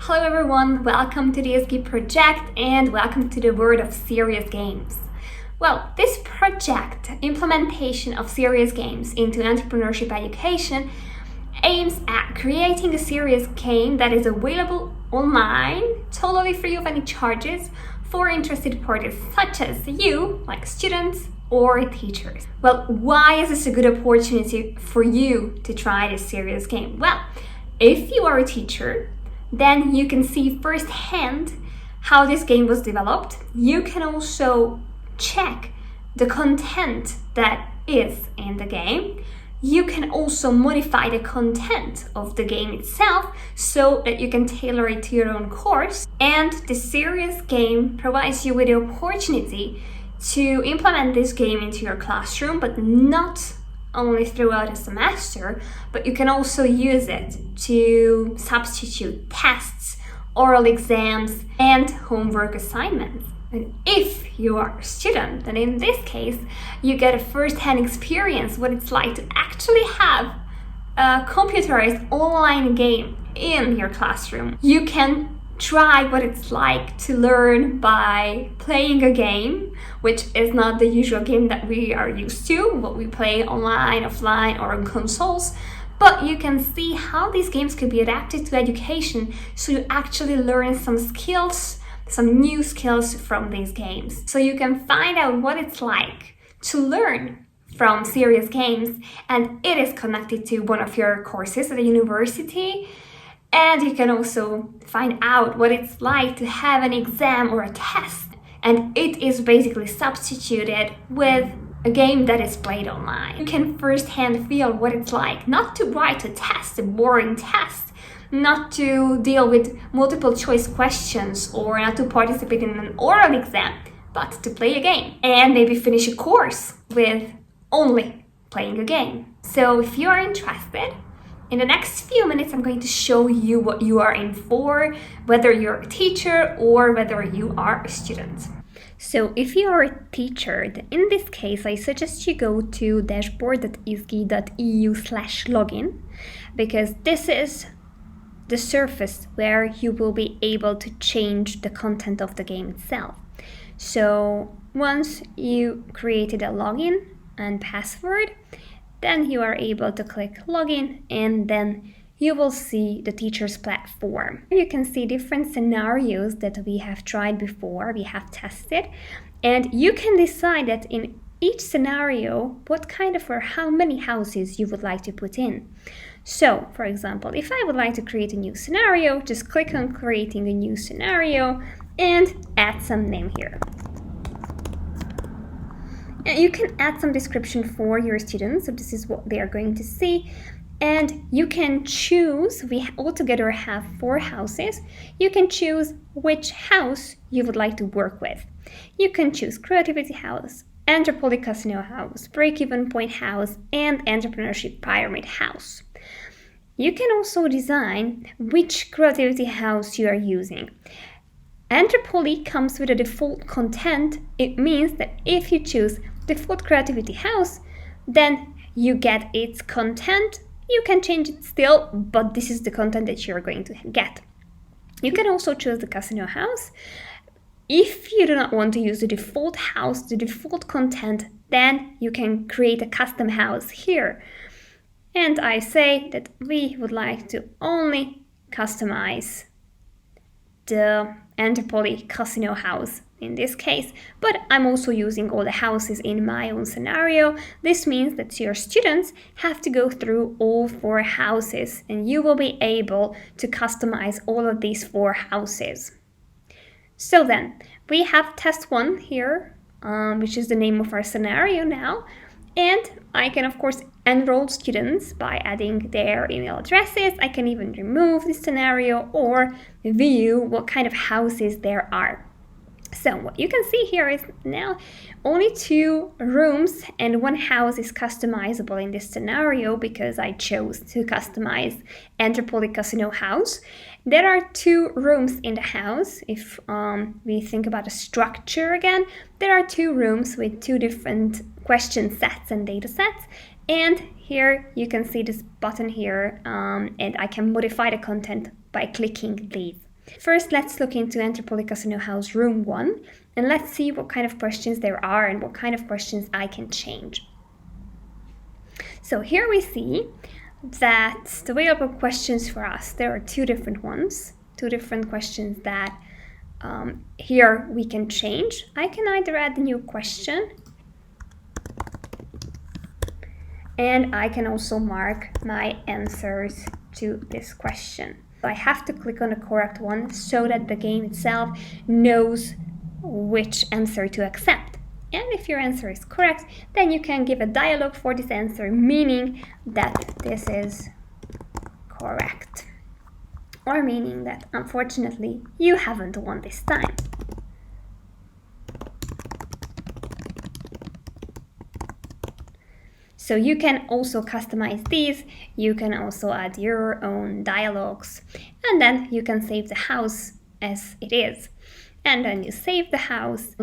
Hello everyone, welcome to the ESG project and welcome to the world of serious games. Well, this project, implementation of serious games into entrepreneurship education, aims at creating a serious game that is available online, totally free of any charges, for interested parties such as you, like students or teachers. Well, why is this a good opportunity for you to try this serious game? Well, if you are a teacher, then you can see firsthand how this game was developed. You can also check the content that is in the game. You can also modify the content of the game itself so that you can tailor it to your own course. And the serious game provides you with the opportunity to implement this game into your classroom, but not only throughout a semester, but you can also use it to substitute tests, oral exams, and homework assignments. And if you are a student, then in this case, you get a first-hand experience what it's like to actually have a computerized online game in your classroom. You can try what it's like to learn by playing a game, which is not the usual game that we are used to, what we play online, offline, or on consoles. But you can see how these games could be adapted to education, so you actually learn some skills, some new skills from these games. So you can find out what it's like to learn from serious games, and it is connected to one of your courses at a university. And you can also find out what it's like to have an exam or a test. And it is basically substituted with a game that is played online. You can firsthand feel what it's like not to write a test, a boring test, not to deal with multiple choice questions, or not to participate in an oral exam, but to play a game and maybe finish a course with only playing a game. So if you are interested, in the next few minutes, I'm going to show you what you are in for, whether you're a teacher or whether you are a student. So if you are a teacher, then in this case, I suggest you go to dashboard.esg.eu/login, because this is the surface where you will be able to change the content of the game itself. So once you created a login and password, then you are able to click login, and then you will see the teacher's platform. You can see different scenarios that we have tried before, we have tested, and you can decide that in each scenario what kind of or how many houses you would like to put in. So, for example, if I would like to create a new scenario, just click on creating a new scenario and add some name here. You can add some description for your students, so this is what they are going to see. And you can choose, we altogether have 4 houses. You can choose which house you would like to work with. You can choose Creativity House, Entrepoly Casino House, Break-Even Point House, and Entrepreneurship Pyramid House. You can also design which creativity house you are using. Entrepoly comes with a default content. It means that if you choose default creativity house, then you get its content. You can change it still, but this is the content that you're going to get. You can also choose the casino house. If you do not want to use the default house, the default content, then you can create a custom house here. And I say that we would like to only customize the Entrepoly casino house in this case, but I'm also using all the houses in my own scenario. This means that your students have to go through all 4 houses, and you will be able to customize all of these 4 houses. So then we have test 1 here, which is the name of our scenario now, and I can of course enroll students by adding their email addresses. I can even remove the scenario or view what kind of houses there are. So what you can see here is now only 2 rooms and 1 house is customizable in this scenario because I chose to customize Entrepoly Casino House. There are 2 rooms in the house. If we think about a structure again, there are 2 rooms with 2 different question sets and data sets. And here you can see this button here, and I can modify the content by clicking these. First, let's look into Entrepoly Casino House Room 1, and let's see what kind of questions there are and what kind of questions I can change. So here we see that the available questions for us, there are two different ones, two different questions that here we can change. I can either add a new question, and I can also mark my answers to this question. I have to click on the correct one so that the game itself knows which answer to accept. And if your answer is correct, then you can give a dialogue for this answer, meaning that this is correct. Or meaning that, unfortunately, you haven't won this time. So you can also customize these, you can also add your own dialogues, and then you can save the house as it is. And then you save the house,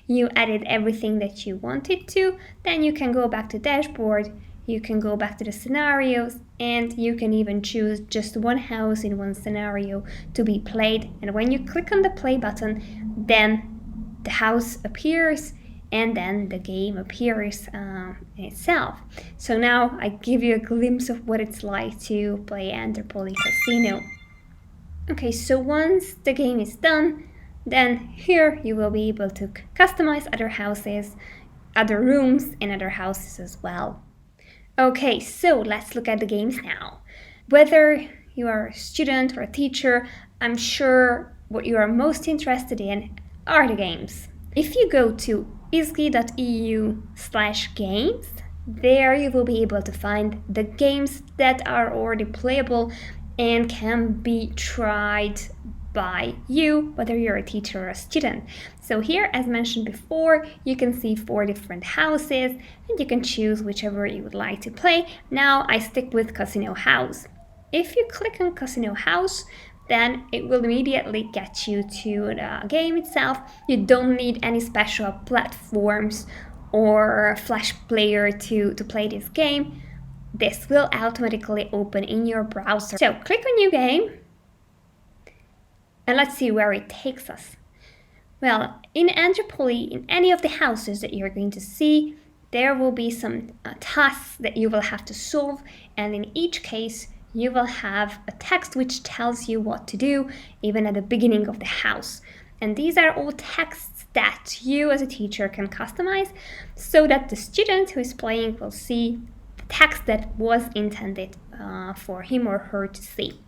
you added everything that you wanted to, then you can go back to dashboard, you can go back to the scenarios, and you can even choose just one house in one scenario to be played. And when you click on the play button, then the house appears and then the game appears in itself. So now I give you a glimpse of what it's like to play Entrepoly Casino. Okay, so once the game is done, then here you will be able to customize other houses, other rooms, and other houses as well. Okay, so let's look at the games now. Whether you are a student or a teacher, I'm sure what you are most interested in are the games. If you go to isgi.eu/games, there you will be able to find the games that are already playable and can be tried by you, whether you're a teacher or a student. So here, as mentioned before, you can see 4 different houses and you can choose whichever you would like to play. Now I stick with Casino House. If you click on Casino House, then it will immediately get you to the game itself. You don't need any special platforms or Flash player to play this game. This will automatically open in your browser. So click on New Game, and let's see where it takes us. Well, in Entrepoly, in any of the houses that you're going to see, there will be some tasks that you will have to solve, and in each case, you will have a text which tells you what to do, even at the beginning of the house. And these are all texts that you as a teacher can customize so that the student who is playing will see the text that was intended for him or her to see.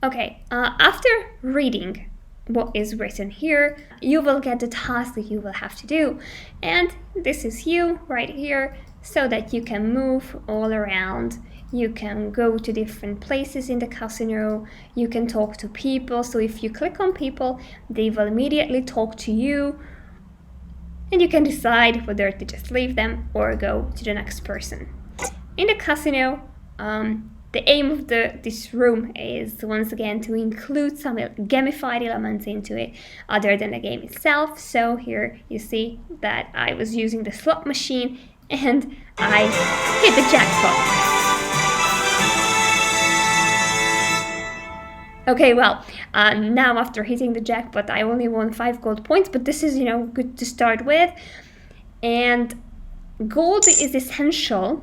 Okay, after reading what is written here, you will get the task that you will have to do. And this is you right here, so that you can move all around. You can go to different places in the casino. You can talk to people. So if you click on people, they will immediately talk to you. And you can decide whether to just leave them or go to the next person. In the casino, the aim of this room is once again to include some gamified elements into it other than the game itself. So here you see that I was using the slot machine and I hit the jackpot. Okay, well, now after hitting the jackpot, I only won 5 gold points, but this is, good to start with. And gold is essential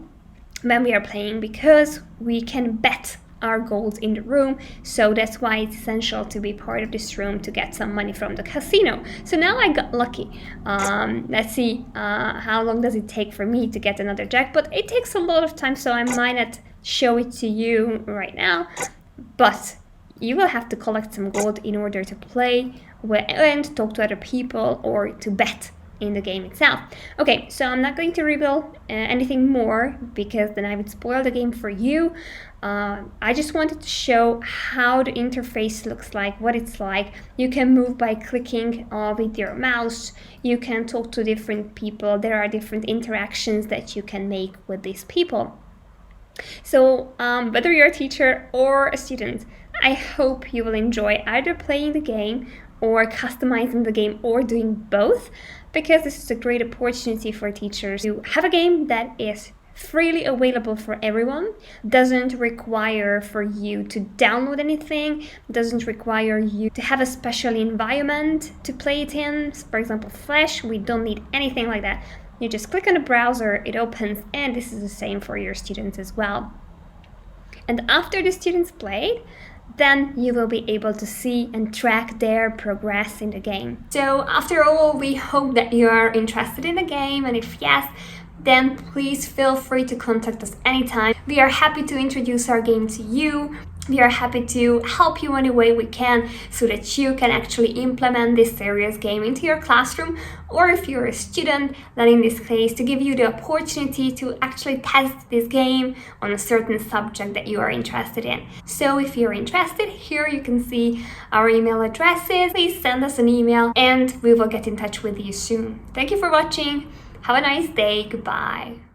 when we are playing because we can bet our gold in the room. So that's why it's essential to be part of this room to get some money from the casino. So now I got lucky. Let's see how long does it take for me to get another jackpot. It takes a lot of time, so I might not show it to you right now, but you will have to collect some gold in order to play and talk to other people or to bet in the game itself. Okay, so I'm not going to reveal anything more because then I would spoil the game for you. I just wanted to show how the interface looks like, what it's like. You can move by clicking with your mouse. You can talk to different people. There are different interactions that you can make with these people. So whether you're a teacher or a student, I hope you will enjoy either playing the game or customizing the game or doing both, because this is a great opportunity for teachers to have a game that is freely available for everyone, doesn't require for you to download anything, doesn't require you to have a special environment to play it in. For example, Flash, we don't need anything like that. You just click on the browser, it opens, and this is the same for your students as well. And after the students played, then you will be able to see and track their progress in the game. So after all, we hope that you are interested in the game, and if yes, then please feel free to contact us anytime. We are happy to introduce our game to you. We are happy to help you any way we can so that you can actually implement this serious game into your classroom, or if you're a student, then in this case to give you the opportunity to actually test this game on a certain subject that you are interested in. So if you're interested, here you can see our email addresses. Please send us an email and we will get in touch with you soon. Thank you for watching. Have a nice day. Goodbye.